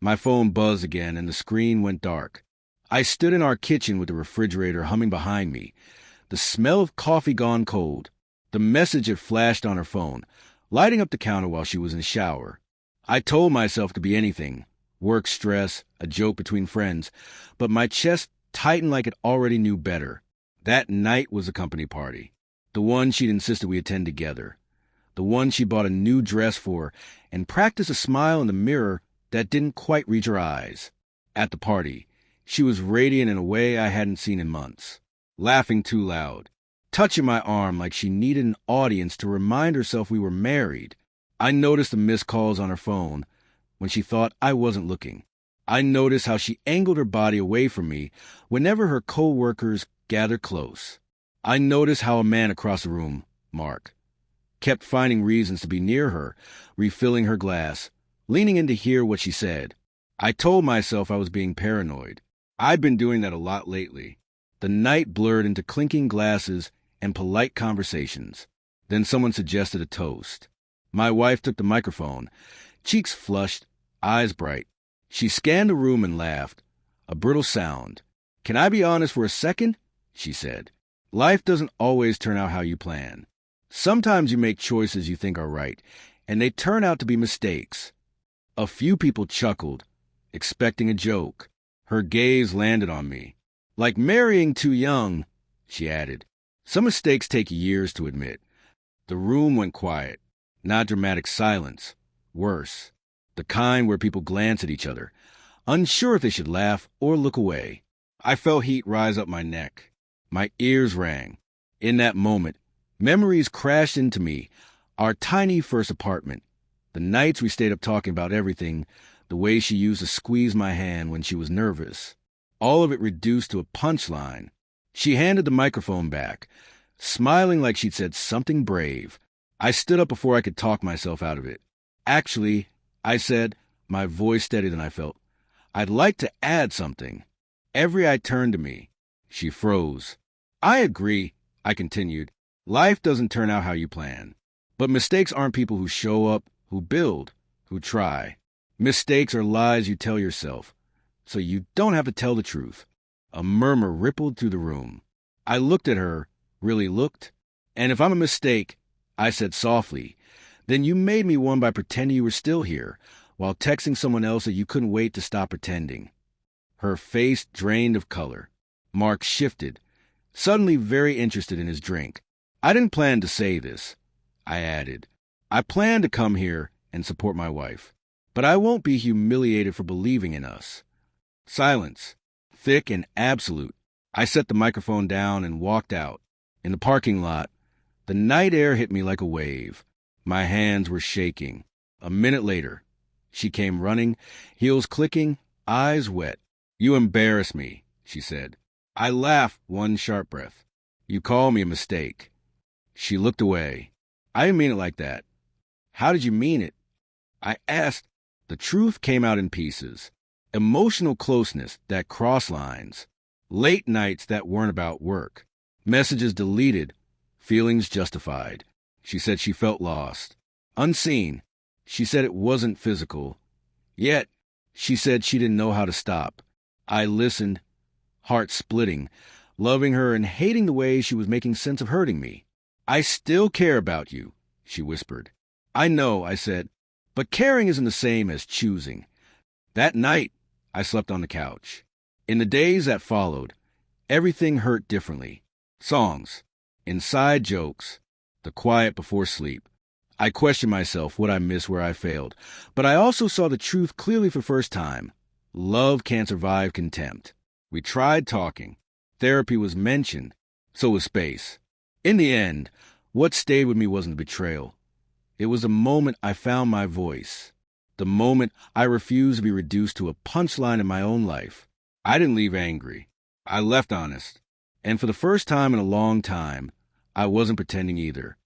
My phone buzzed again, and the screen went dark. I stood in our kitchen with the refrigerator humming behind me, the smell of coffee gone cold. The message had flashed on her phone, lighting up the counter while she was in the shower. I told myself to be anything, work stress, a joke between friends, but my chest tightened like it already knew better. That night was a company party, the one she'd insisted we attend together, the one she bought a new dress for and practiced a smile in the mirror that didn't quite reach her eyes. At the party, she was radiant in a way I hadn't seen in months, laughing too loud, touching my arm like she needed an audience to remind herself we were married. I noticed the missed calls on her phone when she thought I wasn't looking. I noticed how she angled her body away from me whenever her co-workers gathered close. I noticed how a man across the room, Mark, kept finding reasons to be near her, refilling her glass, leaning in to hear what she said. I told myself I was being paranoid. I'd been doing that a lot lately. The night blurred into clinking glasses and polite conversations. Then someone suggested a toast. My wife took the microphone, cheeks flushed, eyes bright. She scanned the room and laughed, a brittle sound. "Can I be honest for a second?" she said. "Life doesn't always turn out how you plan. Sometimes you make choices you think are right, and they turn out to be mistakes." A few people chuckled, expecting a joke. Her gaze landed on me. "Like marrying too young," she added. "Some mistakes take years to admit." The room went quiet. Not dramatic silence. Worse. The kind where people glance at each other, unsure if they should laugh or look away. I felt heat rise up my neck. My ears rang. In that moment, memories crashed into me. Our tiny first apartment. The nights we stayed up talking about everything, the way she used to squeeze my hand when she was nervous. All of it reduced to a punchline. She handed the microphone back, smiling like she'd said something brave. I stood up before I could talk myself out of it. "Actually," I said, my voice steadier than I felt, "I'd like to add something." Every eye turned to me. She froze. "I agree," I continued. "Life doesn't turn out how you plan. But mistakes aren't people who show up, who build, who try. Mistakes are lies you tell yourself, so you don't have to tell the truth." A murmur rippled through the room. I looked at her, really looked. "And if I'm a mistake," I said softly, "then you made me one by pretending you were still here, while texting someone else that you couldn't wait to stop pretending." Her face drained of color. Mark shifted, suddenly very interested in his drink. "I didn't plan to say this," I added. "I planned to come here and support my wife. But I won't be humiliated for believing in us." Silence, thick and absolute. I set the microphone down and walked out. In the parking lot, the night air hit me like a wave. My hands were shaking. A minute later, she came running, heels clicking, eyes wet. "You embarrass me," she said. I laughed one sharp breath. "You call me a mistake." She looked away. "I didn't mean it like that." "How did you mean it?" I asked. The truth came out in pieces. Emotional closeness that crossed lines. Late nights that weren't about work. Messages deleted. Feelings justified. She said she felt lost. Unseen. She said it wasn't physical. Yet, she said she didn't know how to stop. I listened, heart splitting, loving her and hating the way she was making sense of hurting me. "I still care about you," she whispered. "I know," I said, "but caring isn't the same as choosing." That night, I slept on the couch. In the days that followed, everything hurt differently. Songs, inside jokes, the quiet before sleep. I questioned myself, what I missed, where I failed. But I also saw the truth clearly for the first time. Love can't survive contempt. We tried talking. Therapy was mentioned. So was space. In the end, what stayed with me wasn't the betrayal. It was the moment I found my voice. The moment I refused to be reduced to a punchline in my own life. I didn't leave angry. I left honest. And for the first time in a long time, I wasn't pretending either.